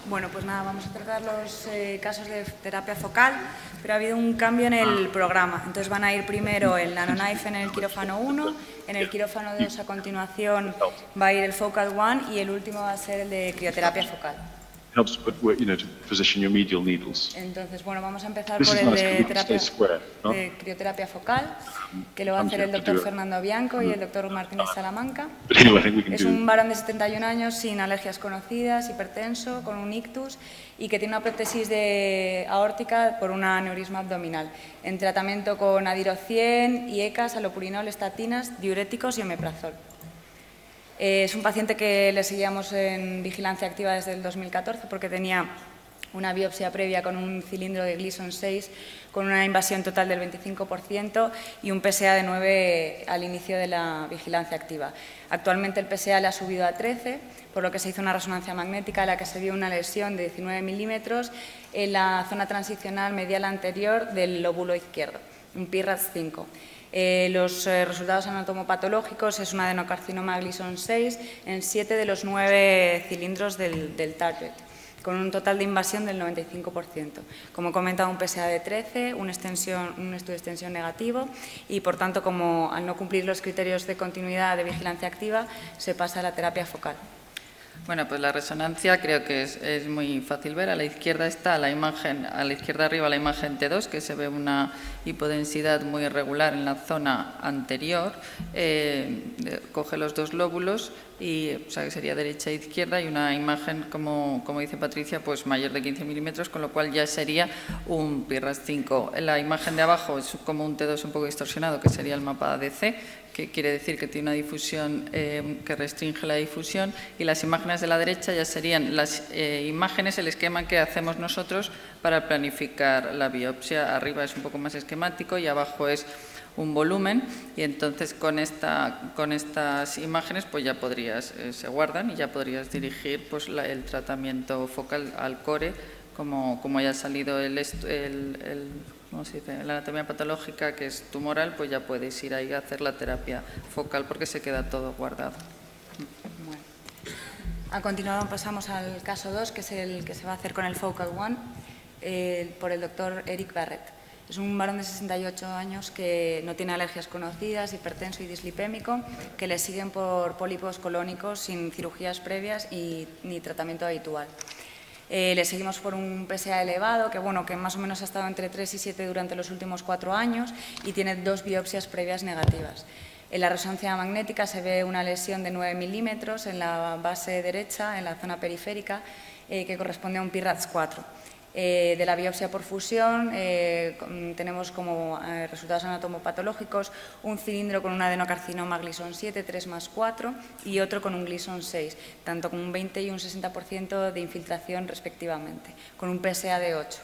Bueno, pues nada, vamos a tratar los casos de terapia focal, pero ha habido un cambio en el programa. Entonces van a ir primero el NanoKnife en el quirófano 1, en el quirófano 2 a continuación va a ir el Focal 1 y el último va a ser el de crioterapia focal. Entonces, bueno, vamos a empezar por el de crioterapia focal, que lo va a hacer el doctor Fernando Bianco y el doctor Martínez Salamanca. Es un varón de 71 años sin alergias conocidas, hipertenso, con un ictus y que tiene una prótesis aórtica por un aneurisma abdominal, en tratamiento con adirocien, IECAS, alopurinol, estatinas, diuréticos y omeprazol. Es un paciente que le seguíamos en vigilancia activa desde el 2014 porque tenía una biopsia previa con un cilindro de Gleason 6 con una invasión total del 25% y un PSA de 9 al inicio de la vigilancia activa. Actualmente el PSA le ha subido a 13, por lo que se hizo una resonancia magnética en la que se vio una lesión de 19 milímetros en la zona transicional medial anterior del lóbulo izquierdo, un PIRADS 5. Los resultados anatomopatológicos es un adenocarcinoma Gleason 6 en 7 de los 9 cilindros del target, con un total de invasión del 95%. Como he comentado, un PSA de 13, un estudio de extensión negativo y, por tanto, como al no cumplir los criterios de continuidad de vigilancia activa, se pasa a la terapia focal. Bueno, pues la resonancia creo que es muy fácil ver. A la izquierda está la imagen, a la izquierda arriba la imagen T2, que se ve una hipodensidad muy irregular en la zona anterior. Coge los dos lóbulos, o sea que sería derecha e izquierda, y una imagen, como dice Patricia, pues mayor de 15 milímetros, con lo cual ya sería un PIRADS 5. La imagen de abajo es como un T2 un poco distorsionado, que sería el mapa ADC, que quiere decir que tiene una difusión que restringe la difusión, y las imágenes de la derecha ya serían las imágenes, el esquema que hacemos nosotros para planificar la biopsia. Arriba es un poco más esquemático y abajo es un volumen, y entonces con estas imágenes pues ya se guardan y ya podrías dirigir pues el tratamiento focal al core, como ya ha salido ¿cómo se dice? La anatomía patológica, que es tumoral, pues ya puedes ir ahí a hacer la terapia focal porque se queda todo guardado. Bueno. A continuación pasamos al caso 2, que es el que se va a hacer con el Focal 1, por el doctor Eric Barrett. Es un varón de 68 años que no tiene alergias conocidas, hipertenso y dislipémico, que le siguen por pólipos colónicos sin cirugías previas ni tratamiento habitual. Le seguimos por un PSA elevado, que más o menos ha estado entre 3 y 7 durante los últimos 4 años y tiene 2 biopsias previas negativas. En la resonancia magnética se ve una lesión de 9 milímetros en la base derecha, en la zona periférica, que corresponde a un PIRADS 4. De la biopsia por fusión tenemos como resultados anatomopatológicos un cilindro con un adenocarcinoma Gleason 7, 3+4, y otro con un Gleason 6, tanto con un 20 y un 60% de infiltración respectivamente, con un PSA de 8.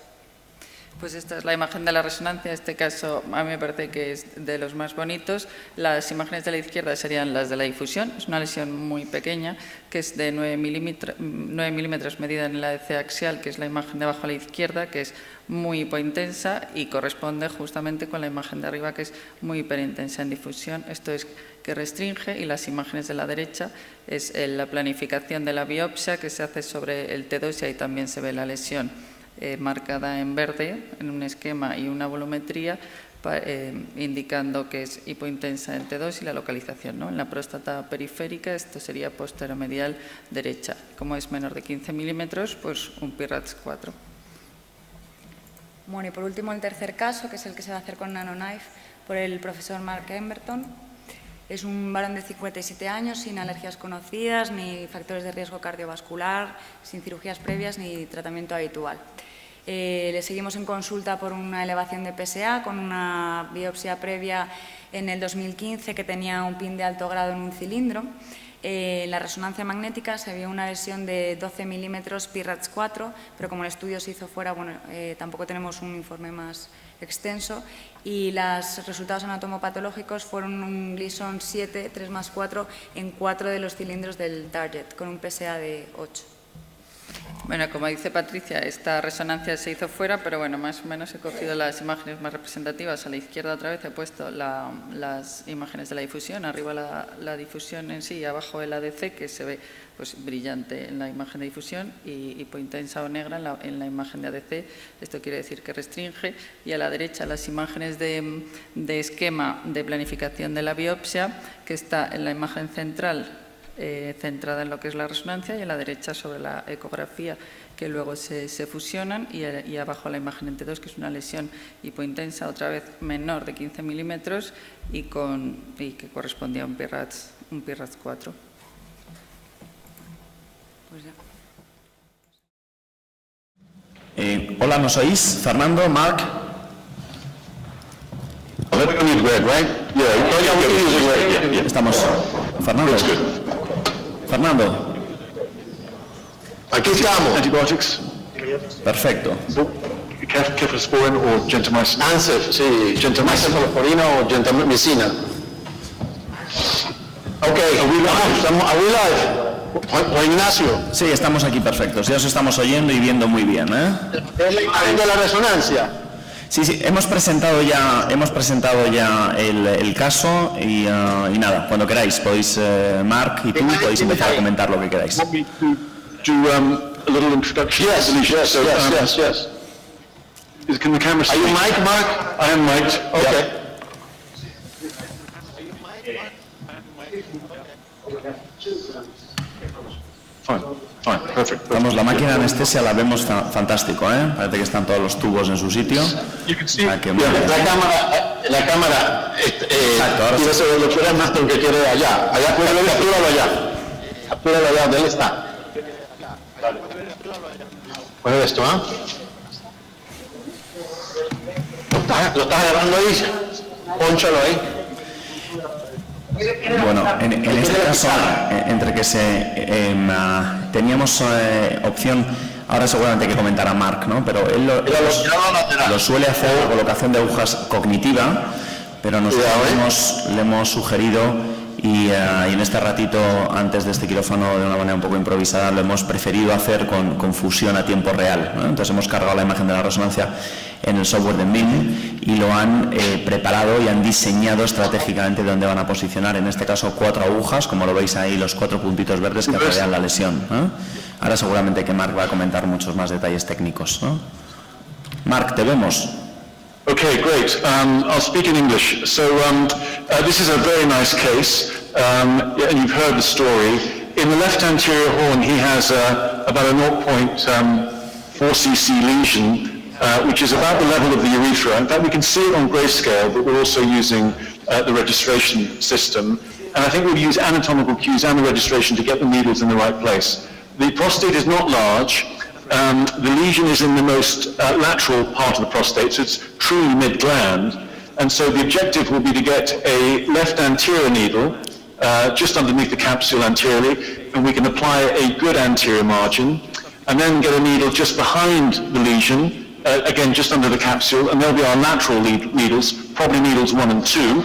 Pues esta es la imagen de la resonancia. En este caso a mí me parece que es de los más bonitos. Las imágenes de la izquierda serían las de la difusión. Es una lesión muy pequeña, que es de 9 milímetros medida en la ADC axial, que es la imagen de abajo a la izquierda, que es muy hipointensa y corresponde justamente con la imagen de arriba, que es muy hiperintensa en difusión. Esto es que restringe, y las imágenes de la derecha es la planificación de la biopsia que se hace sobre el T2, y ahí también se ve la lesión marcada en verde en un esquema y una volumetría, indicando que es hipointensa en T2 y la localización, ¿no? En la próstata periférica esto sería posteromedial derecha. Como es menor de 15 milímetros, pues un PIRADS 4. Bueno, y por último el tercer caso, que es el que se va a hacer con NanoKnife por el profesor Mark Emberton. Es un varón de 57 años sin alergias conocidas, ni factores de riesgo cardiovascular, sin cirugías previas ni tratamiento habitual. Le seguimos en consulta por una elevación de PSA con una biopsia previa en el 2015 que tenía un PIN de alto grado en un cilindro. En la resonancia magnética se vio una lesión de 12 milímetros PIRADS 4, pero como el estudio se hizo fuera, tampoco tenemos un informe más extenso, y los resultados anatomopatológicos fueron un Gleason 7, 3+4 en 4 de los cilindros del target, con un PSA de 8. Bueno, como dice Patricia, esta resonancia se hizo fuera, pero bueno, más o menos he cogido las imágenes más representativas. A la izquierda otra vez he puesto las imágenes de la difusión, arriba la difusión en sí y abajo el ADC, que se ve pues brillante en la imagen de difusión y intensa o negra en la imagen de ADC. Esto quiere decir que restringe. Y a la derecha las imágenes de esquema de planificación de la biopsia, que está en la imagen central, centrada en lo que es la resonancia, y a la derecha sobre la ecografía, que luego se fusionan, y abajo la imagen en T2, que es una lesión hipointensa, otra vez menor de 15 milímetros y que correspondía a un PIRADS 4. Pues ya. Hola, ¿nos oís? Fernando, Mark. Estamos. Fernando. Aquí estamos. Antibiotics? Perfecto. Cephalosporin o gentamicin? Answer, sí. Gentamicin, cephalosporina o gentamicina. Ok, are we live? Juan Ignacio. Sí, estamos aquí perfectos. Ya os estamos oyendo y viendo muy bien, ¿eh? ¿Es la imagen de la resonancia? Sí, hemos presentado ya el caso y nada, cuando queráis, podéis, Mark y tú, podéis empezar a comentar lo que queráis. Want me to do a little introduction? Yes. Can the camera see? Are you mic, Mark? I am mic'd. Okay. Fine, perfect. Vamos, la máquina de anestesia la vemos fantástico, ¿eh? Parece que están todos los tubos en su sitio. You can see. La cámara, Exacto, ahora quiere sí. saber lo que era más que quiere allá. Apúralo allá, ¿dónde está? Pues esto, ¿ah? ¿Lo estás agarrando ahí? Pónchalo ahí. Bueno, en este caso, entre que teníamos opción, ahora seguramente hay que comentar a Mark, ¿no? Pero él lo suele hacer la colocación de agujas cognitiva, pero nosotros le hemos sugerido y en este ratito, antes de este quirófano, de una manera un poco improvisada, lo hemos preferido hacer con fusión a tiempo real, ¿no? Entonces hemos cargado la imagen de la resonancia en el software de MIM y lo han preparado y han diseñado estratégicamente dónde van a posicionar, en este caso 4 agujas, como lo veis ahí, los 4 puntitos verdes que rodean la lesión, ¿no? Ahora seguramente que Mark va a comentar muchos más detalles técnicos, ¿no? Mark, te vemos. Okay, great. I'll speak in English. So this is a very nice case, and you've heard the story. In the left anterior horn, he has about a 0.4 cc lesion, which is about the level of the urethra. In fact, we can see it on grayscale, but we're also using the registration system. And I think we'll use anatomical cues and the registration to get the needles in the right place. The prostate is not large. The lesion is in the most lateral part of the prostate, so it's truly mid-gland. And so the objective will be to get a left anterior needle just underneath the capsule anteriorly, and we can apply a good anterior margin, and then get a needle just behind the lesion, again just under the capsule, and there'll be our lateral needles, probably needles 1 and 2.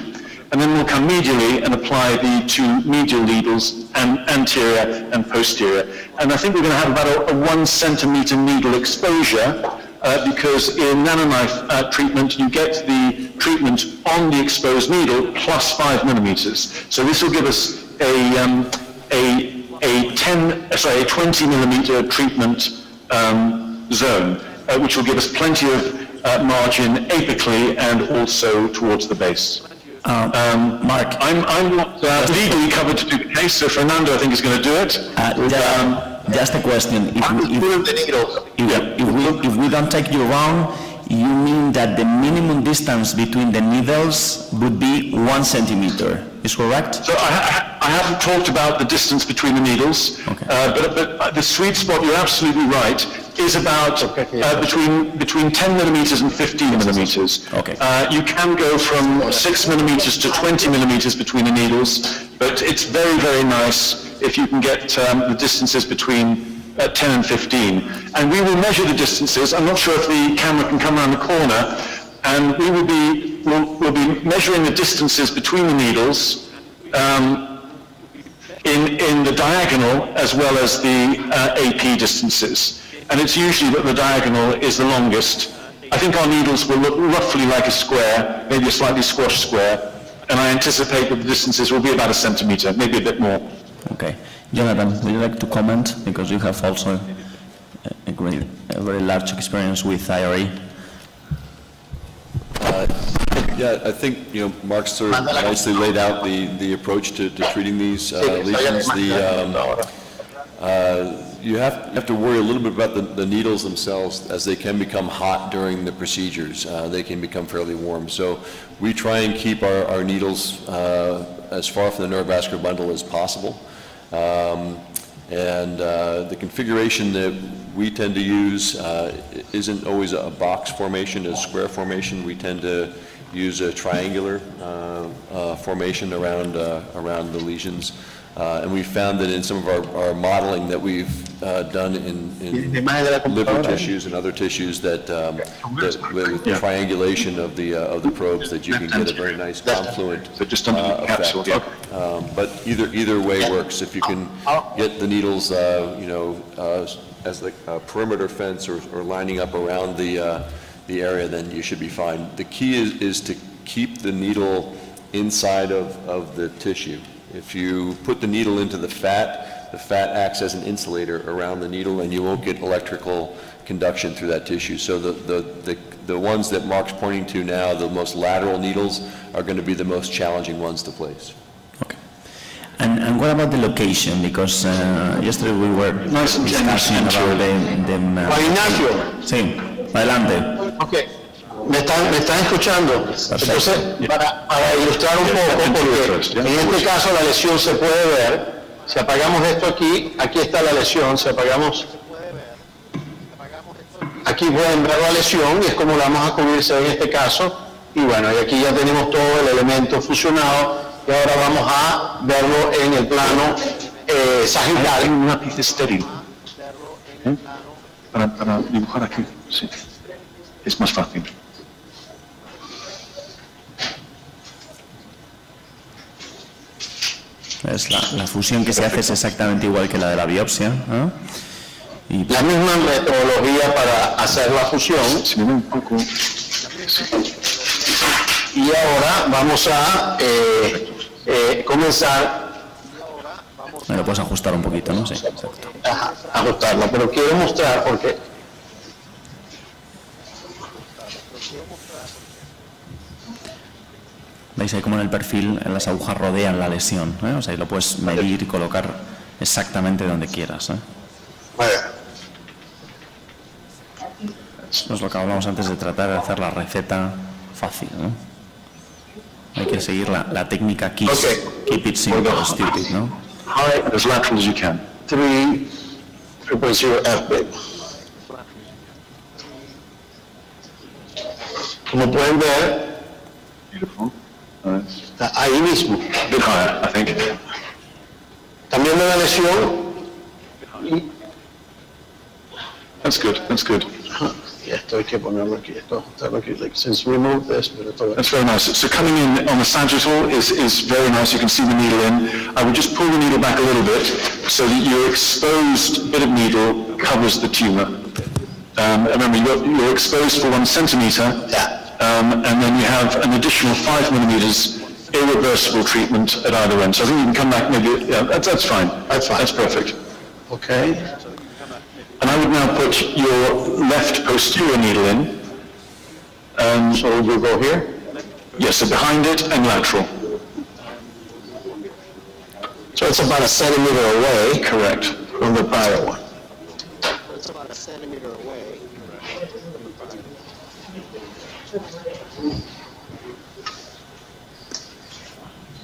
And then we'll come medially and apply the 2 medial needles, anterior and posterior. And I think we're going to have about a 1 centimeter needle exposure because in nanoknife treatment you get the treatment on the exposed needle plus 5 millimeters. So this will give us a 20 millimeter treatment zone, which will give us plenty of margin apically and also towards the base. Mark, I'm not legally covered to do the case, so Fernando I think is going to do it. Just a question. If we don't take you wrong, you mean that the minimum distance between the needles would be 1 centimeter, is correct? So I haven't talked about the distance between the needles, okay. But the sweet spot, you're absolutely right, is about between 10 millimeters and 15 millimeters. Okay. You can go from 6 millimeters to 20 millimeters between the needles, but it's very, very nice if you can get the distances between 10 and 15. And we will measure the distances. I'm not sure if the camera can come around the corner, and we'll be measuring the distances between the needles in the diagonal as well as the AP distances. and it's usually that the diagonal is the longest. I think our needles will look roughly like a square, maybe a slightly squashed square, and I anticipate that the distances will be about 1 centimeter, maybe a bit more. Okay. Jonathan, would you like to comment? Because you have also a very large experience with IRE. Yeah, I think Mark's sort of nicely laid out the approach to treating these lesions. You have to worry a little bit about the needles themselves, as they can become hot during the procedures. They can become fairly warm. So we try and keep our needles as far from the neurovascular bundle as possible. The configuration that we tend to use isn't always a box formation, a square formation. We tend to use a triangular formation around the lesions. And we found that in some of our modeling that we've done in liver tissues and other tissues that with triangulation of the probes, that you can get a very nice confluent effect. Yeah. But either way works. If you can get the needles, as the perimeter fence or lining up around the area, then you should be fine. The key is to keep the needle inside of the tissue. If you put the needle into the fat acts as an insulator around the needle, and you won't get electrical conduction through that tissue. So the ones that Mark's pointing to now, the most lateral needles, are going to be the most challenging ones to place. Okay. And what about the location? Because yesterday we were discussing about the Juan Ignacio. Sí, adelante. Okay. ¿Me están escuchando? Entonces, para ilustrar un poco, porque en este caso la lesión se puede ver. Si apagamos esto aquí está la lesión. Si apagamos, aquí pueden ver la lesión y es como la vamos a cubrirse en este caso. Y bueno, y aquí ya tenemos todo el elemento fusionado y ahora vamos a verlo en el plano sagital. Un lápiz estéril. Para dibujar aquí, sí. Es más fácil. La fusión que se hace es exactamente igual que la de la biopsia, ¿no? Y la misma metodología para hacer la fusión. Y ahora vamos a comenzar. Me lo puedes ajustar un poquito, ¿no? Sí, exacto. Ajá, ajustarlo, pero quiero mostrar porque veis ahí como en el perfil las agujas rodean la lesión, ¿eh? O sea, ahí lo puedes medir y colocar exactamente donde quieras, ¿eh? Esto es lo que hablamos antes de tratar de hacer la receta fácil, ¿no? Hay que seguir la técnica KISS, okay. Keep it simple, stupid, ¿no? As lateral as you can. 3.0 F. Como pueden ver, Beautiful. Está ahí mismo. A bit higher, I think. También de la lesión. That's good, that's good. Y esto hay que ponerlo aquí, esto ajustarlo aquí. Like, since we moved this, pero todo. That's very nice. So coming in on the sagittal is very nice. You can see the needle in. I would just pull the needle back a little bit so that your exposed bit of needle covers the tumor. Remember, you're exposed for 1 centimeter. Yeah. And then you have an additional 5 millimeters irreversible treatment at either end. So I think you can come back maybe, yeah, that's fine. That's fine. That's perfect. Okay. And I would now put your left posterior needle in. So we'll go here? Yes, so behind it and lateral. So it's about 1 centimeter away. Correct. From the prior one. It's about 1 centimeter away.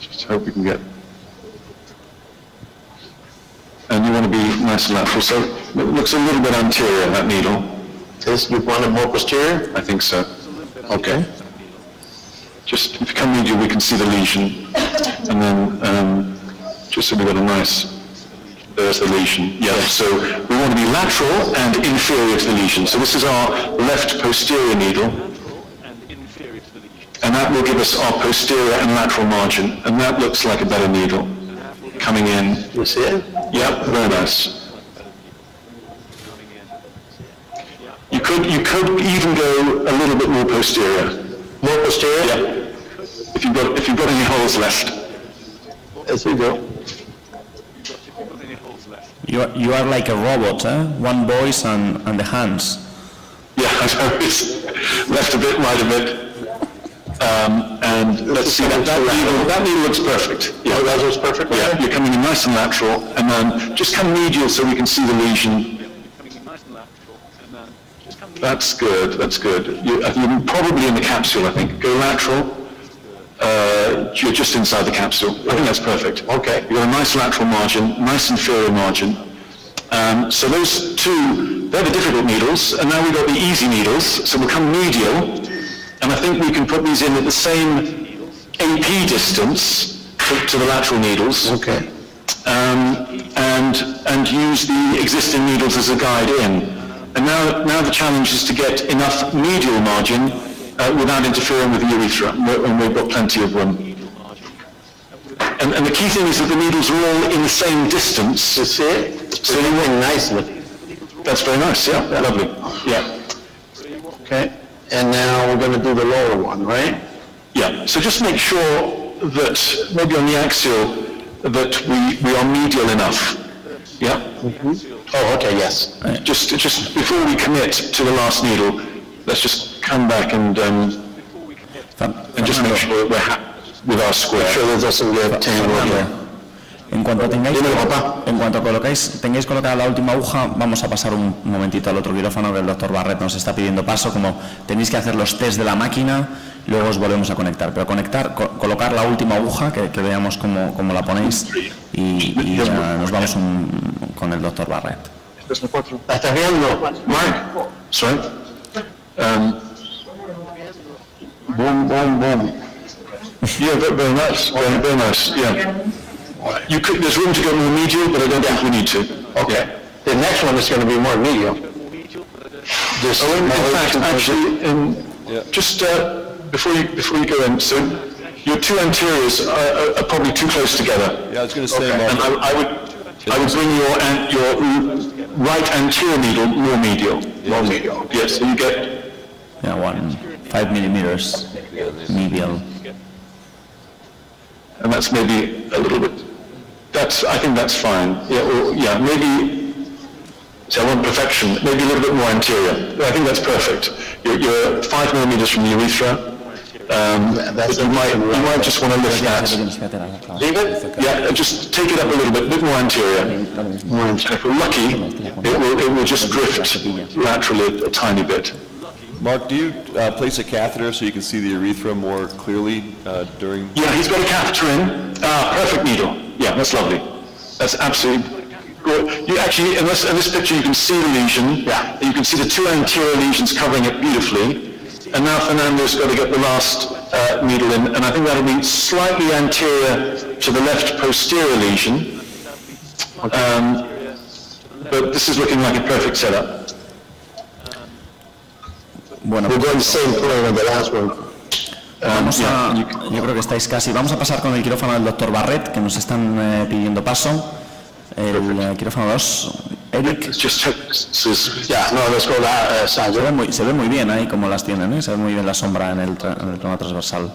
Just hope we can get. And you want to be nice and lateral, so it looks a little bit anterior, that needle. You want it more posterior? I think so. Okay. Just, if you come medial, we can see the lesion. And then, just so we've got a nice, there's the lesion. Yeah, so we want to be lateral and inferior to the lesion. So this is our left posterior needle. And that will give us our posterior and lateral margin. And that looks like a better needle. Coming in. You see it? Yep, very nice. You could even go a little bit more posterior. More posterior? Yeah. If you've got any holes left. As we go. You are like a robot, eh? One voice and the hands. Yeah, I know, it's left a bit, right a bit. And let's see, that needle looks perfect. Yeah, oh, that looks perfect? Yeah, you're coming in nice and lateral, and then just come medial so we can see the lesion. That's good, that's good. You're probably in the capsule, I think. Go lateral. You're just inside the capsule. I think that's perfect. Okay. You've got a nice lateral margin, nice inferior margin. So those two, they're the difficult needles, and now we've got the easy needles, so we'll come medial, and I think we can put these in at the same AP distance to the lateral needles. Okay. And use the existing needles as a guide in. And now the challenge is to get enough medial margin without interfering with the urethra, and we've got plenty of room. And the key thing is that the needles are all in the same distance. You see it? So you're moving nicely. That's very nice, yeah. Lovely. Yeah. Okay. And now we're going to do the lower one, right? Yeah. So just make sure that maybe on the axial that we are medial enough. Yeah. Mm-hmm. Oh, okay. Yes. Just before we commit to the last needle, let's just come back and just make sure that we're happy with our square. Make sure that doesn't get tangled here. En cuanto tengáis colocada la última aguja, vamos a pasar un momentito al otro quirófano, que el doctor Barret nos está pidiendo paso. Como tenéis que hacer los test de la máquina, luego os volvemos a conectar. Pero colocar la última aguja, que veamos cómo la ponéis, y nos vamos con el doctor Barret. ¿Estás viendo, Mark? Sorry? Boom, boom, boom. Yeah, very nice. Very nice. Yeah. There's room to go more medial, but I don't think we need to. Okay. Yeah. The next one is going to be more medial. In fact, actually, just before you go in, so your two anteriors are probably too close together. Yeah, I was going to say, okay. And I would bring your right anterior needle more medial. More medial. Yes, so you get 5 millimeters medial. And that's maybe a little bit. I think that's fine. Yeah, maybe. So I want perfection. Maybe a little bit more anterior. I think that's perfect. You're 5 millimeters from the urethra. But you might just want to lift that. Leave it? Yeah, just take it up a little bit more anterior. And if we're lucky, it will just drift laterally a tiny bit. Mark, do you place a catheter so you can see the urethra more clearly during? Yeah, he's got a catheter in. Perfect needle. Yeah, that's lovely. That's absolutely good. You actually, in this picture, you can see the lesion. Yeah. You can see the two anterior lesions covering it beautifully. And now Fernando's got to get the last needle in, and I think that'll be slightly anterior to the left posterior lesion. Okay. But this is looking like a perfect setup. Bueno, we're going the same plane on the last one. Yo creo que estáis casi. Vamos a pasar con el quirófano del doctor Barret, que nos están pidiendo paso. El quirófano 2, Eric. Se ve muy bien ahí como las tienen, ¿eh? Se ve muy bien la sombra en el plano transversal.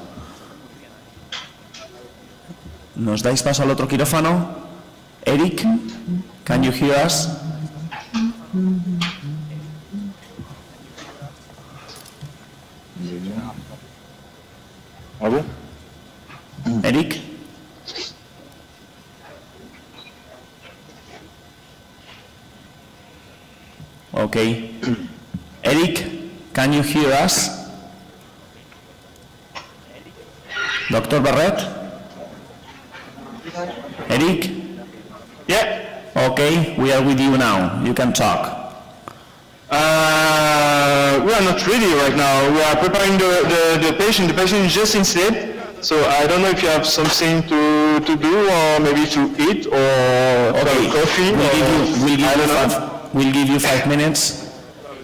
¿Nos dais paso al otro quirófano? Eric, can you hear us? Eric? Okay. Eric, can you hear us? Dr. Barret? Eric? Yeah. Okay, we are with you now. You can talk. We are not ready right now. We are preparing the patient. The patient is just in sleep. So I don't know if you have something to do or maybe to eat or coffee. We'll give you 5 minutes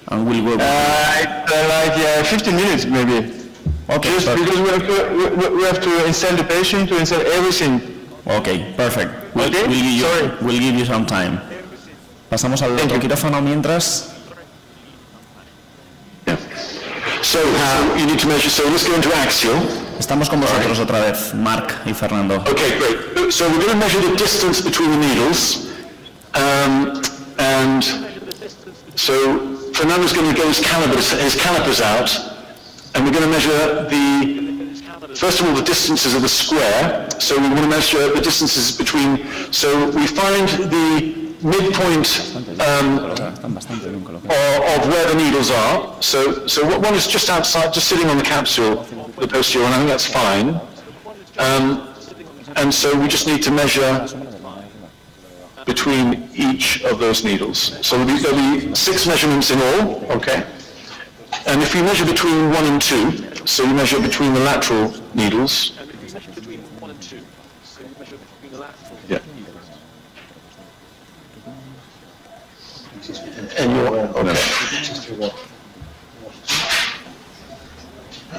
and we'll go. Like 15 minutes maybe. Okay. Just because we have to install the patient, to install everything. Okay, perfect. We'll give you some time. Pasamos al otro quirófano mientras. So you need to measure, so let's go into axial. Estamos con vosotros otra vez, Mark y Fernando. Okay, great. So we're going to measure the distance between the needles. And so Fernando's going to get his calipers out, and we're going to measure first of all, the distances of the square. So we want to measure the distances between, so we find the midpoint of where the needles are. So one is just outside, just sitting on the capsule, the posterior one, I think that's fine. And so we just need to measure between each of those needles. So there'll be 6 measurements in all, okay? And if you measure between 1 and 2, so you measure between the lateral needles. Yeah. And you, okay.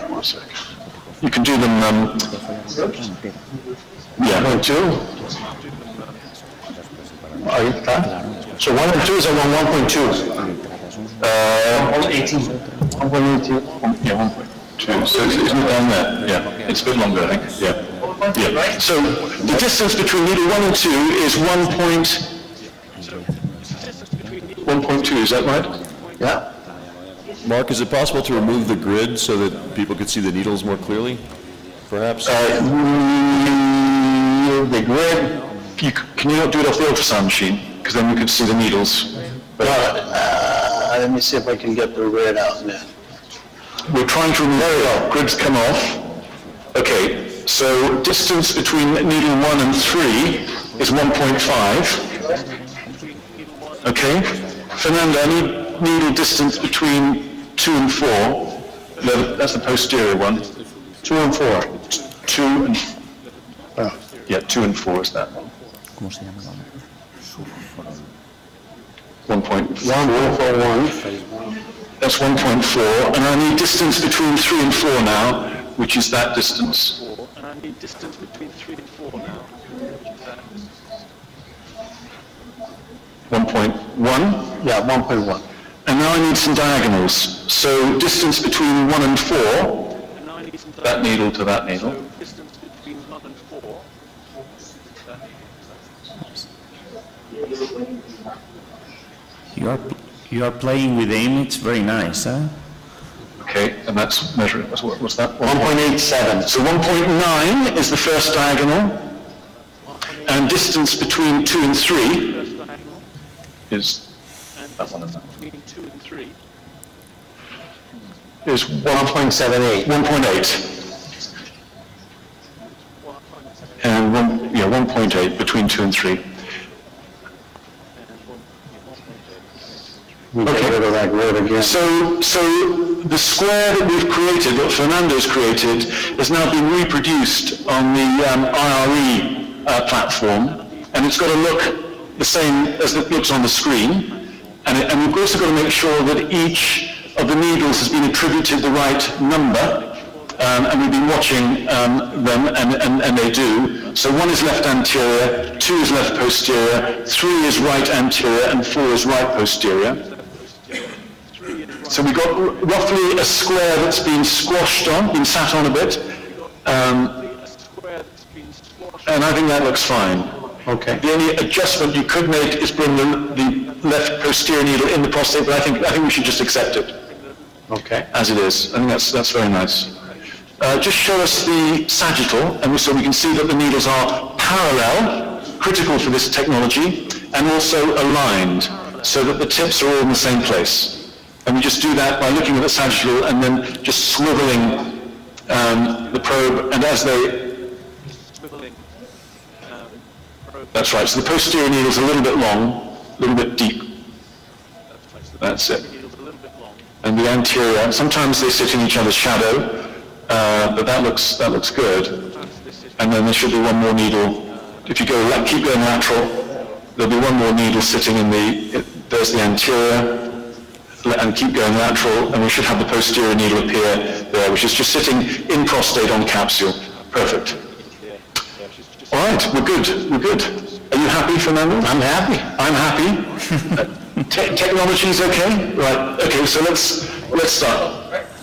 One second. You can do them, yeah. 1 and 2. Are you done? So 1 and 2 is around 1.2. 1.18. 1.18. Yeah, 1.2. So isn't it down there? Yeah. It's a bit longer, I think. Yeah. Yeah. So the distance between needle 1 and 2 is 1.2, is that right? Yeah. Mark, is it possible to remove the grid so that people could see the needles more clearly, perhaps? The grid, can you not do it off the ultrasound machine? Because then we could see the needles. Let me see if I can get the grid out now. We're trying to remove it. Grids come off. Okay, so distance between needle 1 and 3 is 1.5. Okay, Fernando, I need needle distance between 2 and 4. No, that's the posterior one. 2 and 4. 2 and... yeah, 2 and 4 is that one. 1.1. That's 1.4, and I need distance between 3 and 4 now, which is that distance. And I need distance between 3 and 4 now. 1.1? Yeah, 1.1. And now I need some diagonals. So distance between 1 and 4, that needle to that needle. Distance between 1 and 4. You are playing with the image very nice, huh? Okay, and that's measuring, what's that? 1.87. So 1.9 is the first diagonal, and distance between 2 and 3 is that one and that. Between 2 and 3 is 1.78. 1.8. And 1.8 between 2 and 3. Okay. So the square that we've created, that Fernando's created, has now been reproduced on the IRE platform, and it's got to look the same as it looks on the screen. And we've also got to make sure that each of the needles has been attributed the right number, and we've been watching them, and they do. So 1 is left anterior, 2 is left posterior, 3 is right anterior, and 4 is right posterior. So we've got roughly a square that's been squashed on, been sat on a bit, and I think that looks fine. Okay. The only adjustment you could make is bring the left posterior needle in the prostate, but I think we should just accept it. Okay. As it is. I think that's very nice. Just show us the sagittal, and so we can see that the needles are parallel, critical for this technology, and also aligned, so that the tips are all in the same place. And we just do that by looking at the sagittal and then just swiveling the probe, and as they... That's right, so the posterior needle is a little bit long, a little bit deep. That's it. And the anterior, sometimes they sit in each other's shadow, but that looks good. And then there should be one more needle. If you keep going lateral, there'll be one more needle sitting in there's the anterior, and keep going lateral, and we should have the posterior needle appear there, which is just sitting in prostate on capsule. Perfect. All right, we're good. Are you happy, Fernando? I'm happy. I'm happy. Technology's okay? Right, okay, so let's start.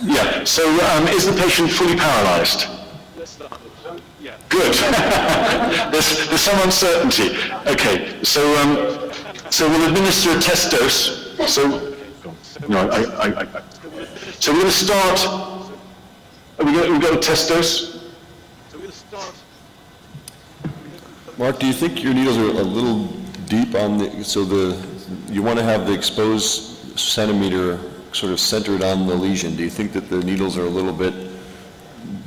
Yeah, so is the patient fully paralyzed? Good. there's some uncertainty. Okay, so we'll administer a test dose. So we're going to start. We got a test dose. Mark, do you think your needles are a little deep on the? You want to have the exposed centimeter sort of centered on the lesion. Do you think that the needles are a little bit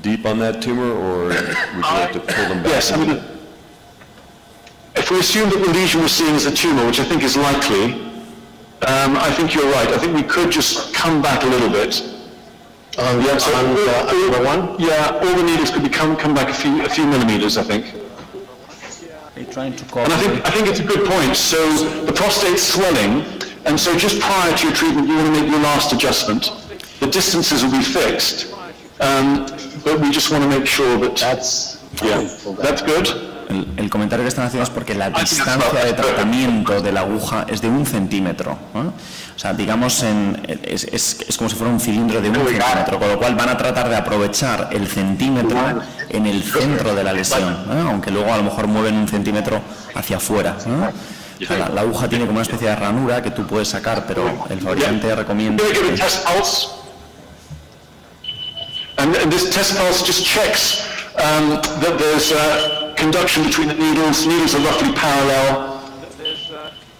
deep on that tumor, or would you like to pull them back? Yes, if we assume that the lesion we're seeing is a tumor, which I think is likely, I think you're right. I think we could just come back a little bit. All the needles could come back a few millimeters, I think. Trying to call. And I think it's a good point. So the prostate's swelling, and so just prior to your treatment, you want to make your last adjustment. The distances will be fixed, but we just want to make sure that that's good. El comentario que están haciendo es porque la distancia de tratamiento de la aguja es de 1 centímetro, ¿no? O sea, digamos, es como si fuera un cilindro de 1 centímetro, con lo cual van a tratar de aprovechar el centímetro en el centro de la lesión, ¿no? Aunque luego a lo mejor mueven 1 centímetro hacia afuera, ¿no? O sea, la aguja tiene como una especie de ranura que tú puedes sacar, pero el fabricante recomienda que... And this test pulse just checks that there's conduction between the needles. Needles are roughly parallel,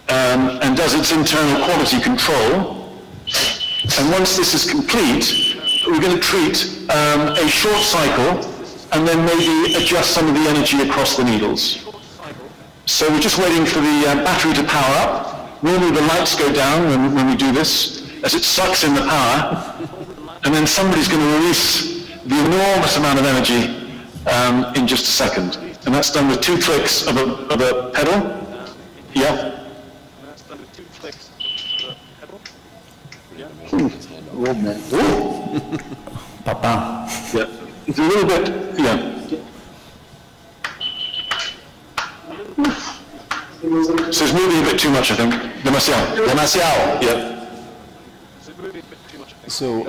and does its internal quality control. And once this is complete, we're going to treat a short cycle and then maybe adjust some of the energy across the needles. So we're just waiting for the battery to power up. Normally the lights go down when we do this, as it sucks in the power, and then somebody's going to release the enormous amount of energy in just a second. And that's done with 2 clicks of a pedal. Yeah. Papá. Yeah. It's a little bit, yeah. So it's moving a bit too much, I think. Demasiado. Yeah. So,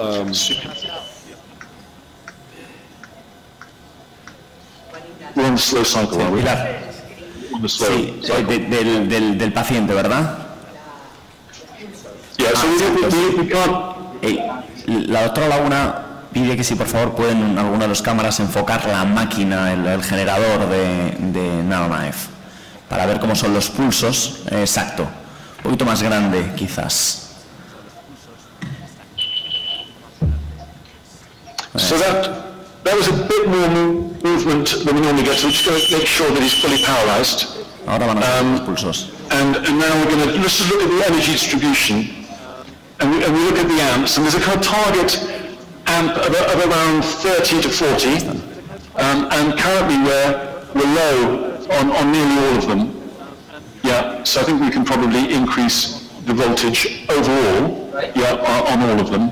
we're on the slow cycle, are we? On the slow cycle. Del paciente, ¿verdad? Yeah, so we can't... La doctora Laguna pide que si por favor pueden en alguna de las cámaras enfocar la máquina, el generador de NanoKnife, para ver cómo son los pulsos. Exacto, un poquito más grande quizás. So that was a bit more movement than we normally get, so we're just going to make sure that he's fully paralyzed. Ahora van a ver los pulsos. And now we're going to just look at the energy distribution, and we look at the amps, and there's a kind of target amp of around 30 to 40, and currently we're low on nearly all of them. Yeah, so I think we can probably increase the voltage overall, on all of them.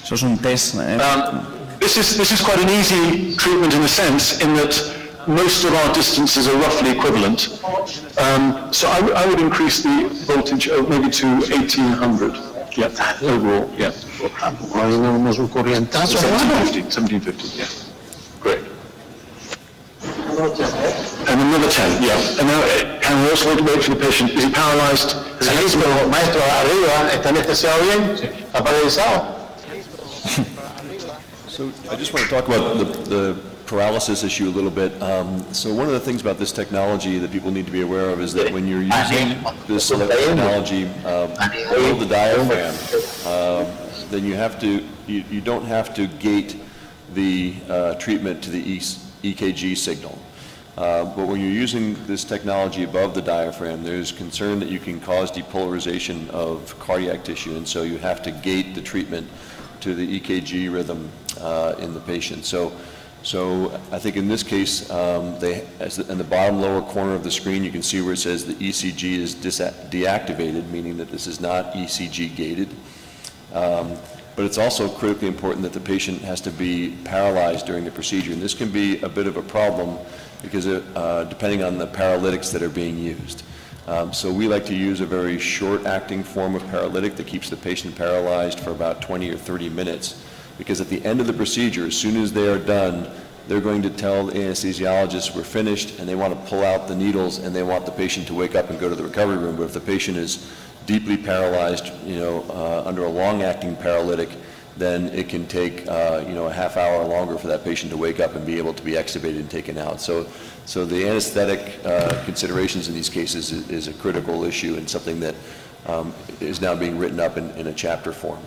Eso es un test. This is quite an easy treatment in a sense, in that most of our distances are roughly equivalent. So I would increase the voltage maybe to 1800. Yeah, overall. Yeah. 1750. Yeah. Great. And another 10. Yeah. And now can we also wait for the patient? Is he paralyzed? Maestro, arriba, ¿está anestesiado bien? ¿Está paralizado? So I just want to talk about the paralysis issue a little bit. So one of the things about this technology that people need to be aware of is that when you're using this technology below the diaphragm, then you don't have to gate the treatment to the EKG signal. But when you're using this technology above the diaphragm, there's concern that you can cause depolarization of cardiac tissue, and so you have to gate the treatment to the EKG rhythm in the patient. So I think in this case, in the bottom lower corner of the screen, you can see where it says the ECG is deactivated, meaning that this is not ECG gated. But it's also critically important that the patient has to be paralyzed during the procedure. And this can be a bit of a problem because depending on the paralytics that are being used. So we like to use a very short-acting form of paralytic that keeps the patient paralyzed for about 20 or 30 minutes. because at the end of the procedure, as soon as they are done, they're going to tell the anesthesiologist we're finished, and they want to pull out the needles, and they want the patient to wake up and go to the recovery room. But if the patient is deeply paralyzed, under a long-acting paralytic, then it can take, a half hour longer for that patient to wake up and be able to be extubated and taken out. So the anesthetic considerations in these cases is a critical issue and something that is now being written up in a chapter form.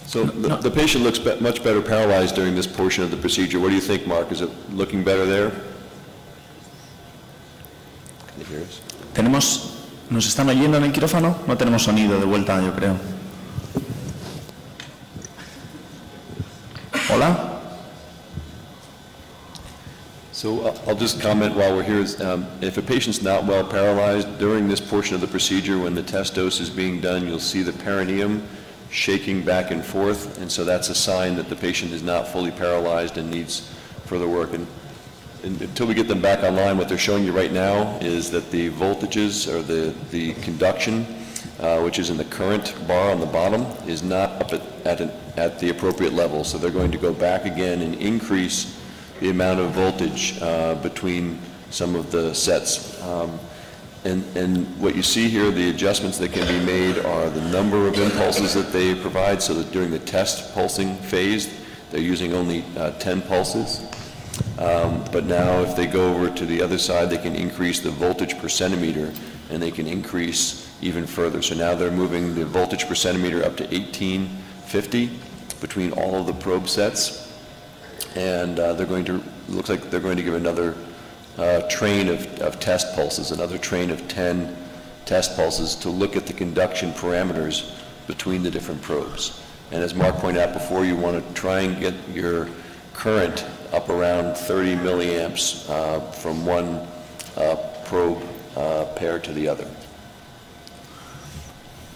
So the patient looks much better paralyzed during this portion of the procedure. What do you think, Mark? Is it looking better there? Can you hear us? ¿Nos están oyendo en el quirófano? No tenemos sonido de vuelta, yo creo. Hola? So I'll just comment while we're here. If a patient's not well paralyzed during this portion of the procedure, when the test dose is being done, you'll see the perineum shaking back and forth, and so that's a sign that the patient is not fully paralyzed and needs further work. And until we get them back online, what they're showing you right now is that the voltages, or the conduction, which is in the current bar on the bottom, is not up at the appropriate level. So they're going to go back again and increase the amount of voltage between some of the sets. And what you see here, the adjustments that can be made are the number of impulses that they provide, so that during the test pulsing phase, they're using only 10 pulses. But now if they go over to the other side, they can increase the voltage per centimeter, and they can increase even further. So now they're moving the voltage per centimeter up to 1850 between all of the probe sets. And looks like they're going to give another train of test pulses, another train of 10 test pulses to look at the conduction parameters between the different probes. And as Mark pointed out before, you want to try and get your current up around 30 milliamps from one probe pair to the other.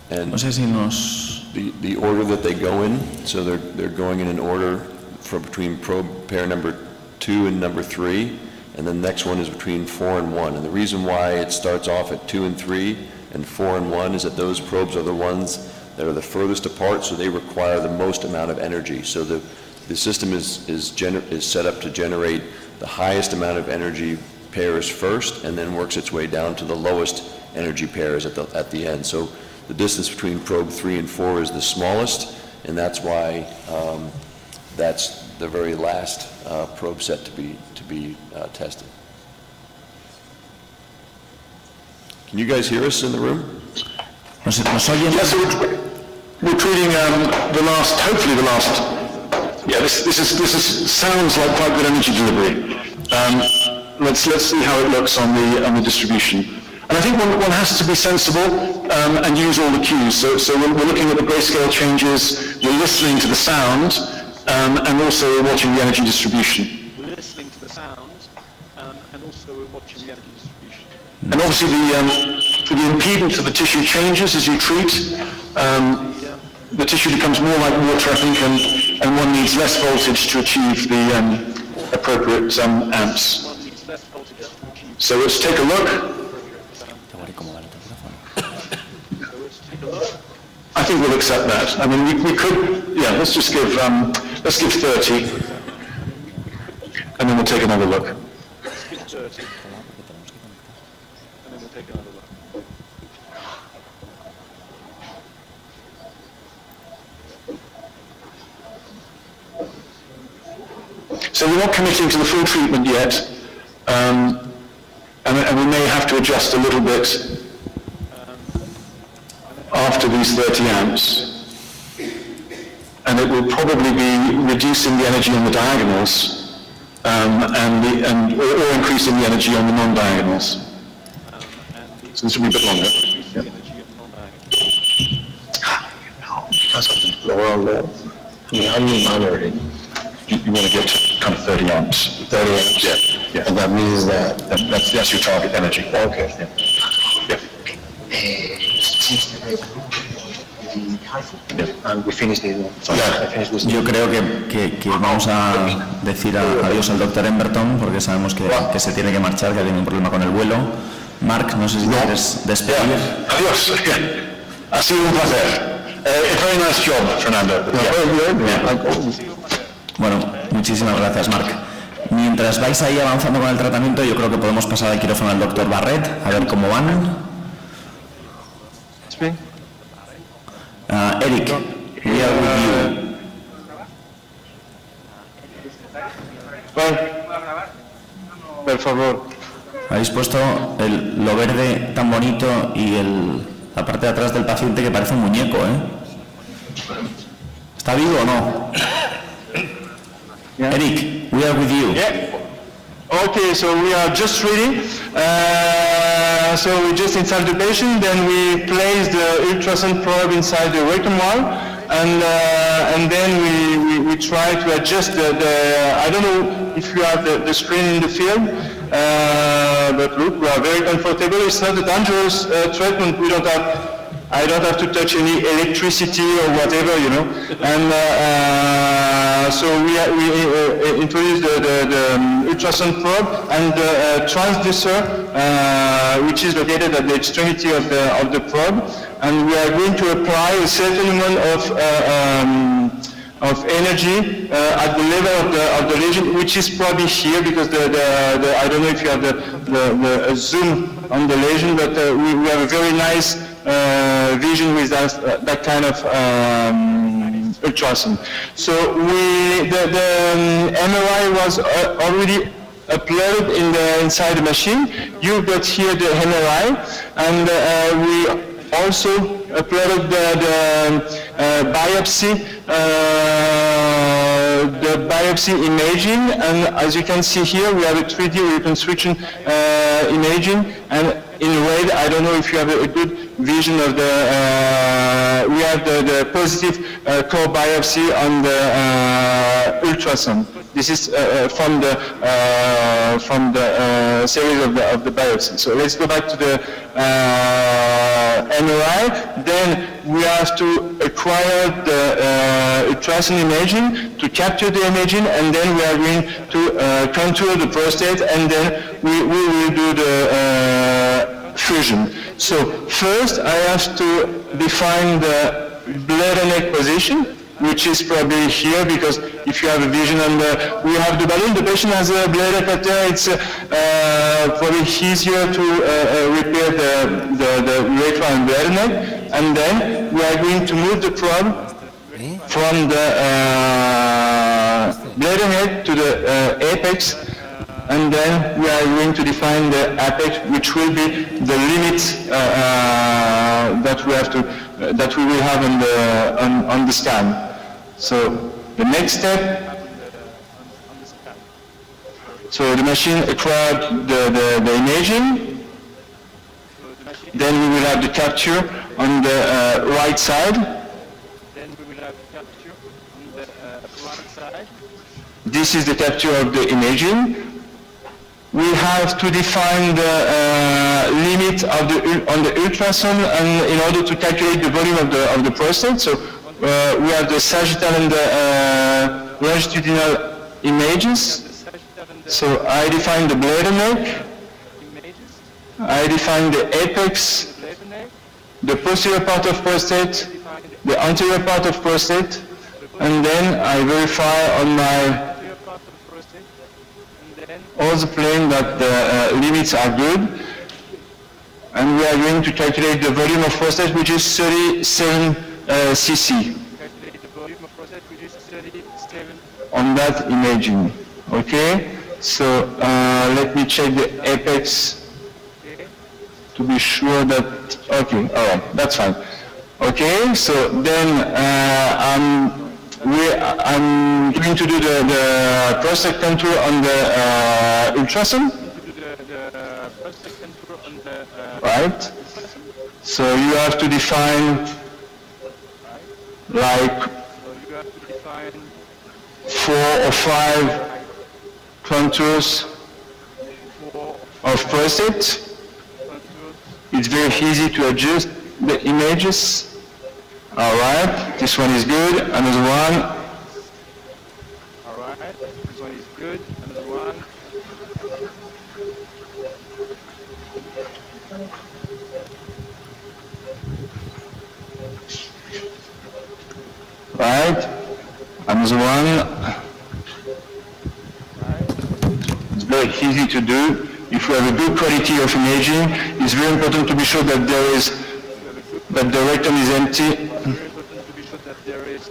And the order that they go in, so they're going in an order from between probe pair number 2 and number 3, and the next one is between 4 and 1. And the reason why it starts off at 2 and 3 and 4 and 1 is that those probes are the ones that are the furthest apart, so they require the most amount of energy. So the system is set up to generate the highest amount of energy pairs first, and then works its way down to the lowest energy pairs at the end. So the distance between probe 3 and 4 is the smallest, and that's why that's the very last probe set to be tested. Can you guys hear us in the room? Yes, we're treating hopefully the last. Yeah, this sounds like quite good energy delivery. Let's see how it looks on the distribution. And I think one has to be sensible and use all the cues. So we're looking at the grayscale changes, we're listening to the sound, and also we're watching the energy distribution. We're listening to the sound, and also we're watching the energy distribution. And obviously the impedance of the tissue changes as you treat. The tissue becomes more like water, I think, and one needs less voltage to achieve the appropriate amps. So let's take a look. I think we'll accept that. I mean, we could, yeah, let's give 30, and then we'll take another look. Let's give 30, and then we'll take another look. So we're not committing to the full treatment yet, and we may have to adjust a little bit after these 30 amps, and it will probably be reducing the energy on the diagonals or increasing the energy on the non-diagonals. So this will be a bit longer. Because of the lower low, how do you monitor it? You want to get to kind of 30 amps. 30 amps? Yeah. And that means that... That's your target energy. Okay. Yeah. and we finish this one. Yo creo que vamos a decir adiós al doctor Emberton porque sabemos que se tiene que marchar, que ha tenido un problema con el vuelo. Marc, no sé si quieres despedir. Adiós. Ha sido un placer. A very nice job, Fernando. Bueno, muchísimas gracias, Marc. Mientras vais ahí avanzando con el tratamiento, yo creo que podemos pasar al quirófano al doctor Barrett, a ver cómo van. Eric, we are with you. Por favor. Habéis puesto lo verde tan bonito y la parte de atrás del paciente que parece un muñeco, ¿eh? ¿Está vivo o no? Yeah. Eric, we are with you. Yeah. Okay, so we are just ready. So we just inside the patient, then we place the ultrasound probe inside the rectum wall, and then we try to adjust the I don't know if you have the screen in the field, but look, we are very comfortable. It's not a dangerous treatment. I don't have to touch any electricity or whatever, you know. And so we introduce the ultrasound probe and the transducer, which is located at the extremity of the probe, and we are going to apply a certain amount of energy at the level of the lesion, which is probably here, because I don't know if you have the zoom on the lesion, but we have a very nice vision with that kind of ultrasound. So the MRI was already uploaded inside the machine. You got here the MRI, and we also uploaded the biopsy imaging, and as you can see here, we have a 3D reconstruction imaging, and in red, I don't know if you have a good vision of we have the positive core biopsy on the ultrasound. This is from the series of the biopsy. So let's go back to the MRI. Then we have to acquire the ultrasound imaging to capture the imaging, and then we are going to contour the prostate, and then we will do the fusion. So first I have to define the bladder neck position, which is probably here, because if you have a vision on we have the balloon, the patient has a bladder cutter, it's probably easier to repair the urethra and bladder neck, and then we are going to move the probe from the bladder neck to the apex, and then we are going to define the apex, which will be the limit that we will have on the scan. So the next step, so the machine acquired the imaging, then we will have the capture on the right side. This is the capture of the imaging. We have to define the limit on the ultrasound, and in order to calculate the volume of the prostate. So we have the sagittal and the longitudinal images. So I define the bladder neck, I define the apex, the posterior part of prostate, the anterior part of prostate, and then I verify on my all the plane that the limits are good, and we are going to calculate the volume of prostate, which is 37 cc on that imaging. Okay, so let me check the apex to be sure that, okay, all right, that's fine. Okay, so then I'm going to do the prostate contour on the ultrasound. Right. So you have to define like 4 or 5 contours of prostate. It's very easy to adjust the images. All right, this one is good. Another one. All right, this one is good. Another one. Right, another one. It's very easy to do. If we have a good quality of imaging, it's very important to be sure that the rectum is empty. Very important to be sure that there is.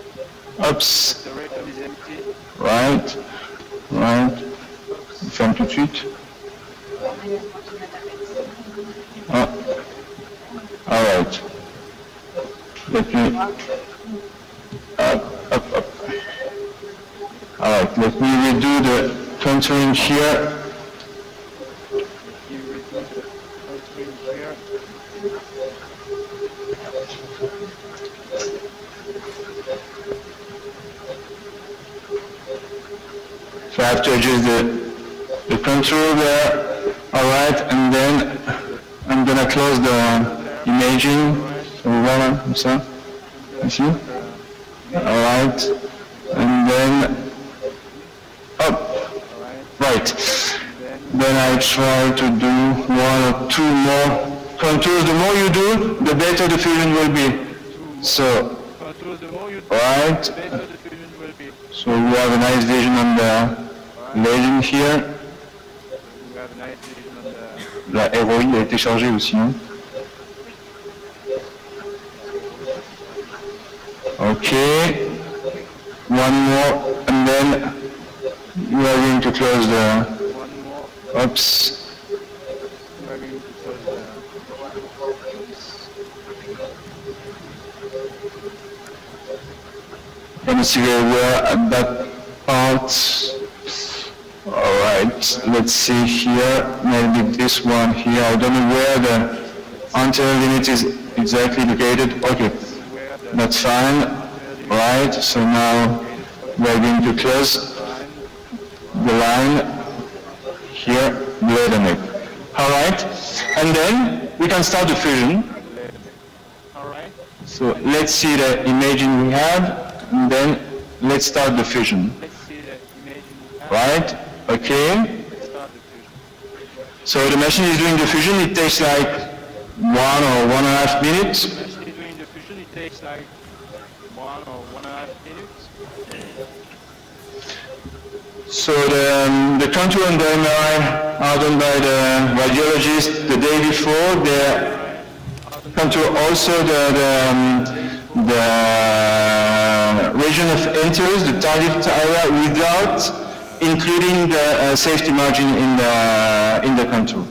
Oops. The rectum is empty. Right. Ferme tout de suite. Ah. All right. Let me. Up. All right. Let me redo the contouring here. So I have to adjust the contour there, all right, and then I'm gonna close the imaging. So voilà, comme ça, ici, all right, and then up, right. Then I try to do one or two more contours. The more you do, the better the fusion will be. So, right. So we have a nice vision on the legend here. La ROI a été chargée aussi. Hein. Okay. One more, and then we are going to close the. Oops. Can you see very well at that part? All right, let's see here, maybe this one here. I don't know where the anterior limit is exactly located. Okay, that's fine. Right, so now we're going to close the line here, below the neck. All right, and then we can start the fusion. All right. So let's see the imaging we have, and then let's start the fusion. Let's see the imaging we have. Right, okay. Let's start the fusion. So the machine is doing the fusion, it takes like 1 or 1.5 minutes. The machine is doing the fusion, it takes like 1 or 1.5 minutes. So the contour and the MRI are done by the radiologist the day before. They contour also the region of interest, the target area, without including the safety margin in the contour.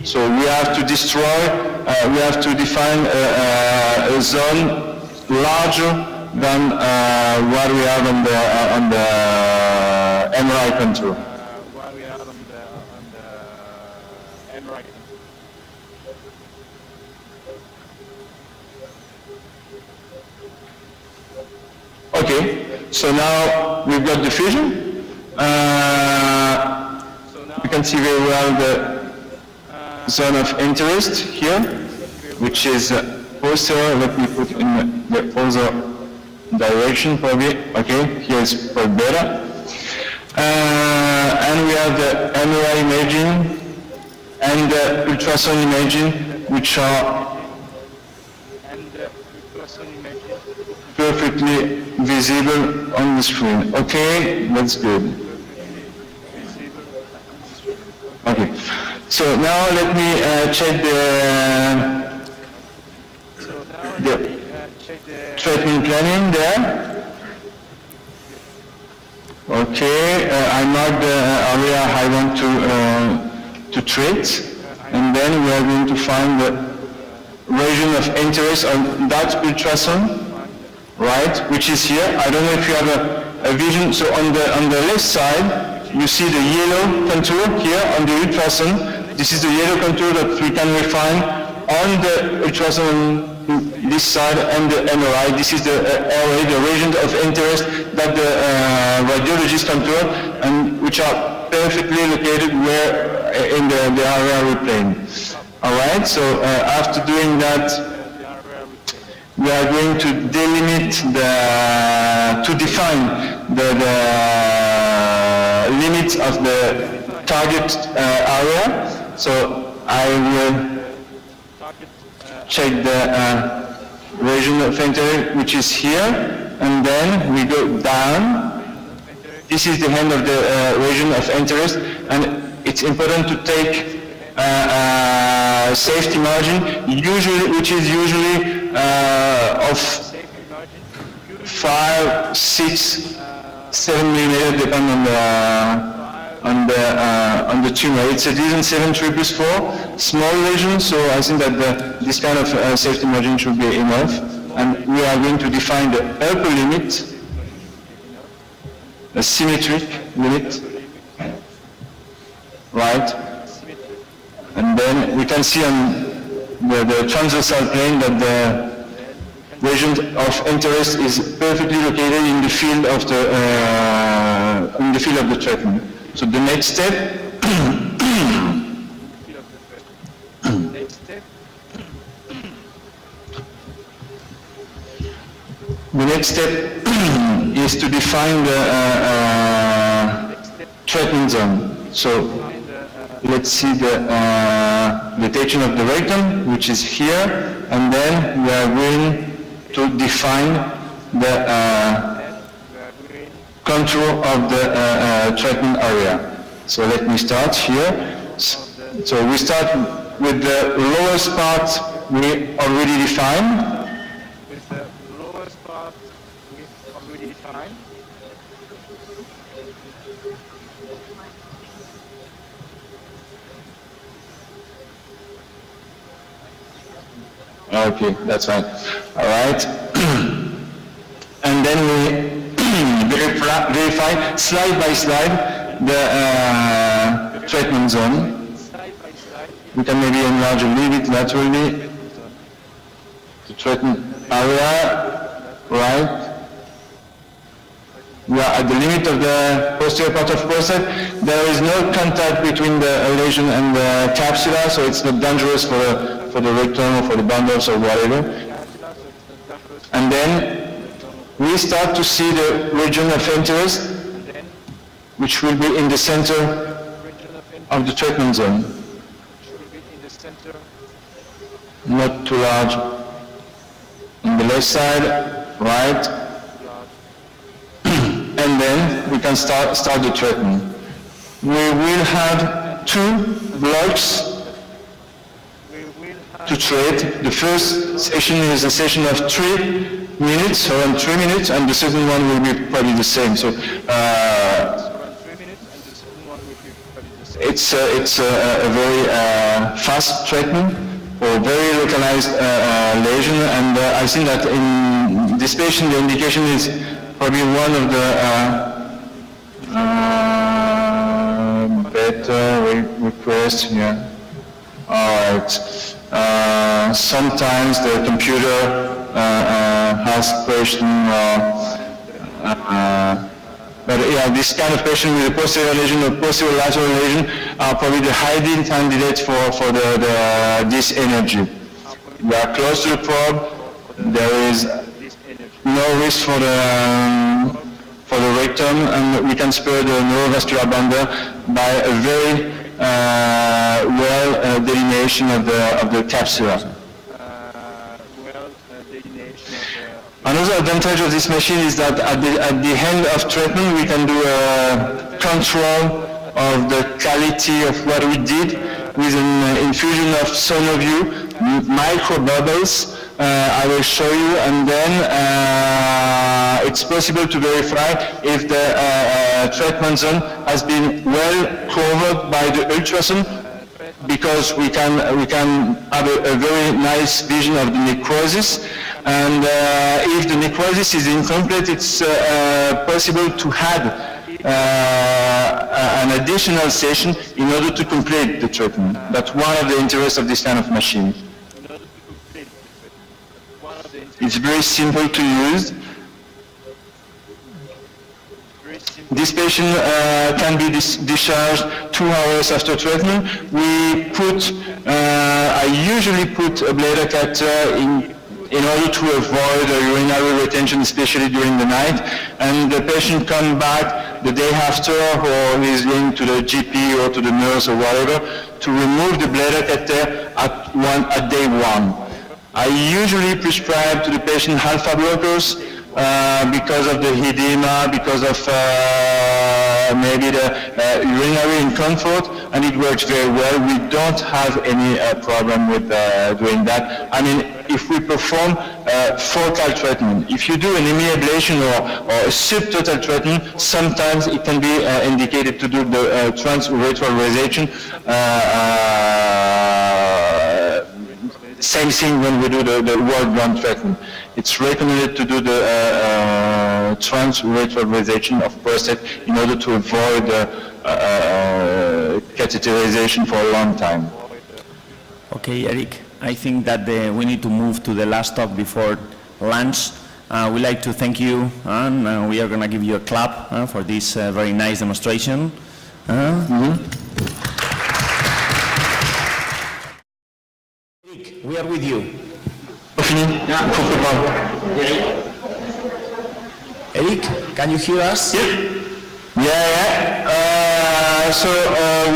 So we have to destroy, we have to define a zone larger than what we have on the MRI contour. What we have on the MRI. Okay, so now we've got the fusion. You can see very well the zone of interest here, which is posterior. Let me put in the other direction probably. Okay, here is probably better. And we have the MRI imaging and the ultrasound imaging, which are perfectly visible on the screen. Okay, that's good. Okay, so now let me check the treatment planning there. Okay, I marked the area I want to treat, and then we are going to find the region of interest on that ultrasound, right, which is here. I don't know if you have a vision. So on the left side, you see the yellow contour here on the ultrasound. This is the yellow contour that we can refine on the ultrasound this side and the MRI. This is the area, the region of interest that the radiologist contour, and which are perfectly located where in the area we're playing. All right. So after doing that, we are going to define the limits of the target area. So I will check the region of interest, which is here, and then we go down. This is the end of the region of interest, and it's important to take safety margin, which is usually of 5, 6, 7 millimeters, depending on the tumor. It's a lesion 7/4, small lesion, so I think that this kind of safety margin should be enough. And we are going to define the upper limit, a symmetric limit, right? And then we can see on the transversal plane that the region of interest is perfectly located in the field of the treatment. So the next step is to define the treatment zone. So let's see the detection of the rectum, which is here, and then we are going to define the control of the treatment area. So let me start here. So we start with the lowest part we already defined. Okay, that's fine. All right. And then we verify slide by slide the treatment zone. We can maybe enlarge a little bit laterally the treatment area, right? We are at the limit of the posterior part of prostate. There is no contact between the lesion and the capsula, so it's not dangerous for the rectum or for the bundles or whatever. And then we start to see the region of interest, which will be in the center of the treatment zone. Not too large. On the left side, right. And then we can start the treatment. We will have 2 blocks to treat. The first session is a session of 3 minutes, around 3 minutes, and the second one will be probably the same. So it's a very fast treatment for very localized lesion, and I think that in this patient the indication is probably one of the better requests. Yeah. All right. Sometimes the computer has question, but yeah, this kind of patient with a posterior lesion or posterior lateral lesion are probably the ideal candidate for this energy. We are close to the probe. There is no risk for the rectum, and we can spare the neurovascular bundle by a very well delineation of the capsula. Another advantage of this machine is that at the end of treatment we can do a control of the quality of what we did with an infusion of Sonoview microbubbles. I will show you, and then it's possible to verify if the treatment zone has been well covered by the ultrasound, because we can have a very nice vision of the necrosis. And if the necrosis is incomplete, it's possible to add an additional session in order to complete the treatment. That's one of the interests of this kind of machine. It's very simple to use. This patient can be discharged 2 hours after treatment. I usually put a bladder catheter in order to avoid urinary retention, especially during the night. And the patient comes back the day after, or is going to the GP or to the nurse or whatever, to remove the bladder catheter at day 1. I usually prescribe to the patient alpha blockers because of the edema, because of maybe the urinary inconfort, and it works very well. We don't have any problem with doing that. I mean, if we perform focal treatment, if you do an hemi ablation or a subtotal treatment, sometimes it can be indicated to do the transurethral resection. Same thing when we do the wall-bound treatment. It's recommended to do the transurethral resection of prostate in order to avoid catheterization for a long time. Okay, Eric, I think that we need to move to the last talk before lunch. We'd like to thank you, and we are going to give you a clap for this very nice demonstration. We are with you. Eric, can you hear us? Yeah. So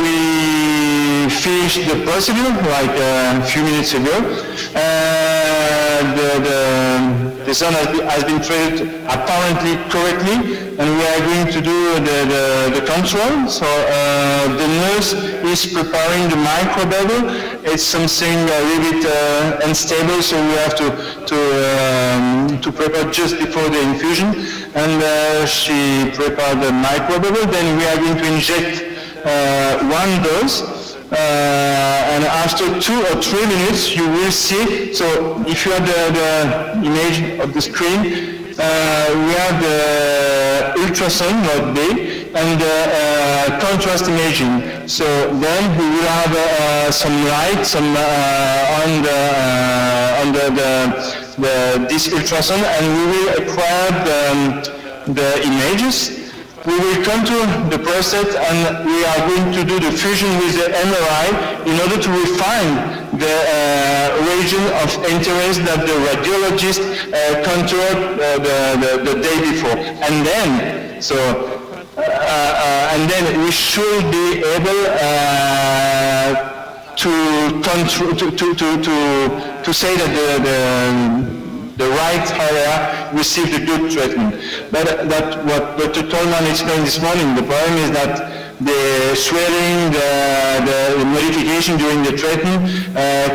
we finished the procedure like a few minutes ago. The son has been treated apparently correctly, and we are going to do the control. So the nurse is preparing the microbubble. It's something a little bit unstable, so we have to prepare just before the infusion. And she prepared the microbubble. Then we are going to inject one dose. And after 2 or 3 minutes, you will see. So if you have the image of the screen, we have the ultrasound mode B and contrast imaging. So then we will have some light, on this ultrasound, and we will acquire the images. We will come to the prostate, and we are going to do the fusion with the MRI in order to refine the region of interest that the radiologist contoured the day before. And then we should be able to say that the right area received a good treatment. But what Dr. Tolman explained this morning, the problem is that the swelling, the modification during the treatment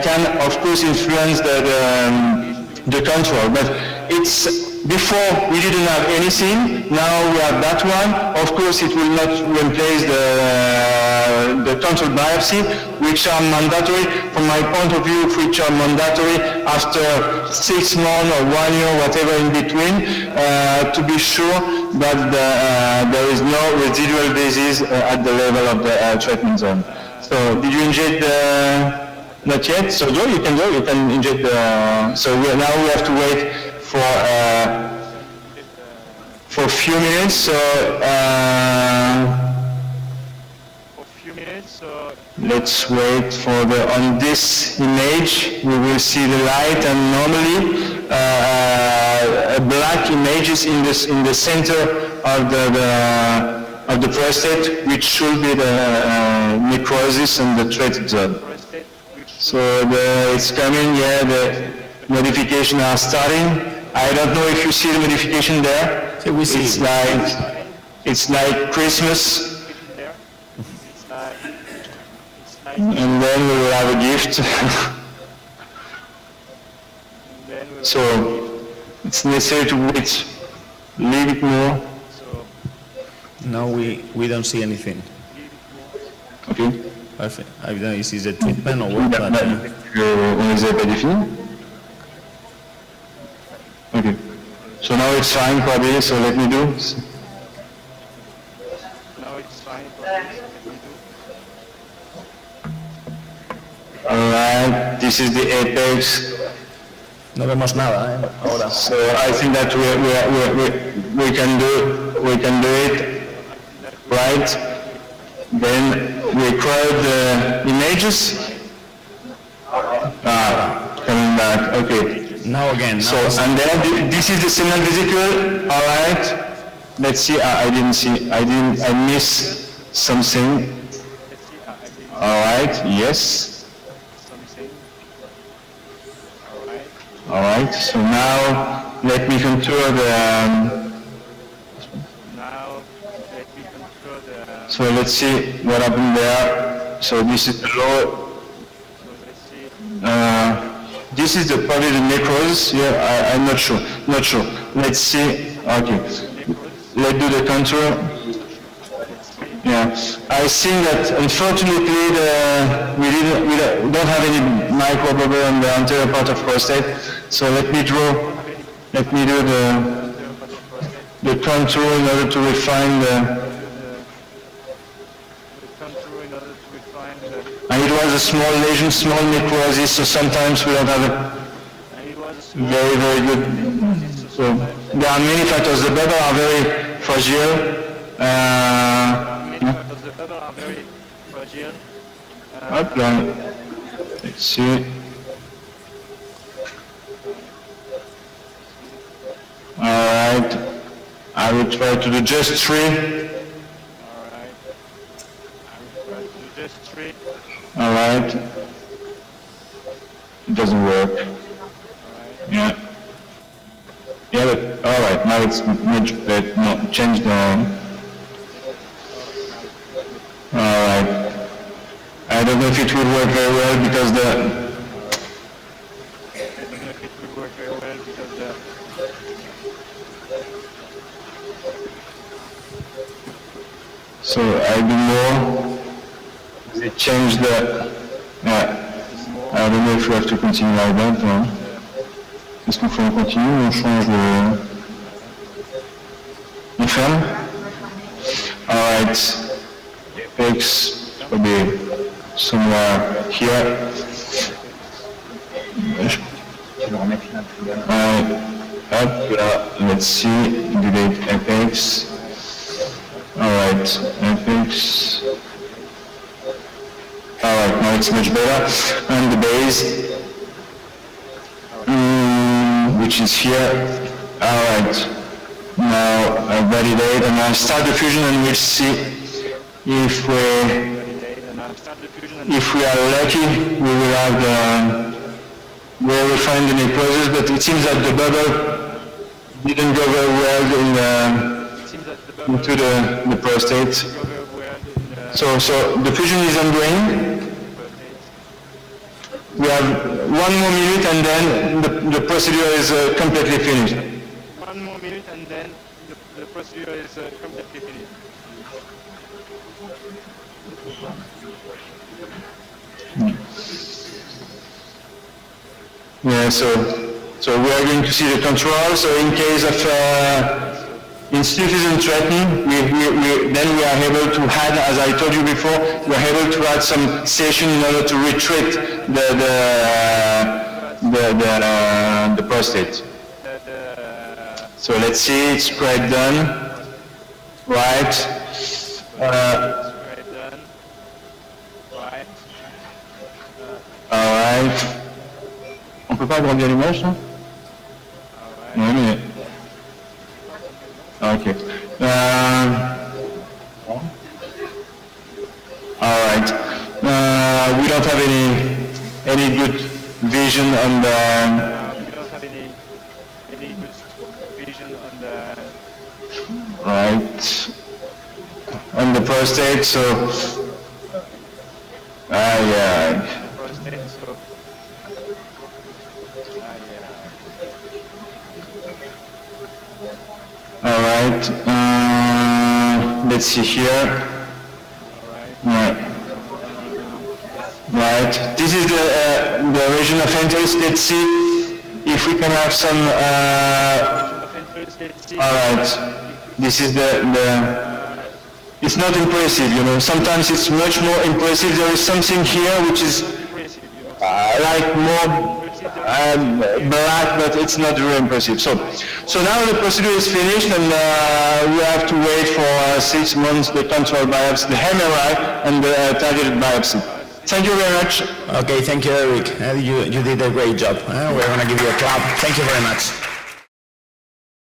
can, of course, influence the control. But it's before we didn't have anything. Now we have that one. Of course, it will not replace the control biopsy, which are mandatory, from my point of view, which are mandatory after 6 months or 1 year, whatever in between, to be sure that there is no residual disease at the level of the treatment zone. So, did you inject the... Not yet? So, Joe, you can inject the... So, now we have to wait for a few minutes. So, let's wait for on this image, we will see the light, and normally black images in the center of the prostate, which should be the necrosis and the treated zone. So it's coming, the modifications are starting. I don't know if you see the modification there. So we see it's like Christmas. And then we will have a gift. So it's necessary to wait a little bit more. No, we don't see anything. Okay. Perfect. I don't know, is this a treatment or what? On les avait pas définis. Okay. So now it's fine probably, so let me do. Alright, this is the apex. No vemos nada, ahora. So I think that we can do it, right? Then we crowd the images. Coming back, okay. Now again. So, and then this is the seminal vesicle. All right. Let's see. I missed something. All right. Yes. All right. So now let me contour the. So let's see what happened there. So this is the lower. This is probably the necrosis. Yeah, I'm not sure. Not sure. Let's see. Okay. Let's do the contour. Yeah. I think that unfortunately we don't have any microbubble on the anterior part of prostate. So let me do the contour in order to refine the. And it was a small lesion, small necrosis, so sometimes we don't have a very, very good. So there are many factors. The bubble are very fragile. Let's see. All right. I will try to do just 3. All right. It doesn't work. Yeah. Yeah, but all right. Now it's much better. No, change the. All right. I don't know if it will work very well because the. So I do more. They change the. I don't know if we have to continue like that. Hein. Est-ce qu'il faut continuer ou on change de. On ferme? Alright. Apex will be somewhere here. Up, let's see. Delete apex. Alright, apex. Alright, now it's much better. And the base, which is here. Alright, now I validate and I start the fusion and we'll see if we are lucky, we will have where we find the necrosis, but it seems that the bubble didn't go very well into the prostate. So the fusion is ongoing. We have 1 more minute and then the procedure is completely finished. 1 more minute and then the procedure is completely finished. Yeah, so we are going to see the control. So in case of insufficient threatening, then we are able to add, as I told you before, we are able to add some session in order to retreat the prostate. So let's see, it's quite done. Right. Alright. On peut pas agrandir l'image, ça? Oui, mais... Ok. Alright. We don't have any good vision on the... Right. On the prostate, so... yeah. All right, let's see here. Right, this is the region of interest. Let's see if we can have some. All right, this is the. It's not impressive, you know. Sometimes it's much more impressive. There is something here which is like more. Black, but it's not very impressive. So now the procedure is finished, and we have to wait for 6 months the control biopsy, the MRI, and the targeted biopsy. Thank you very much. Okay, thank you, Eric. You did a great job. We're going to give you a clap. Thank you very much.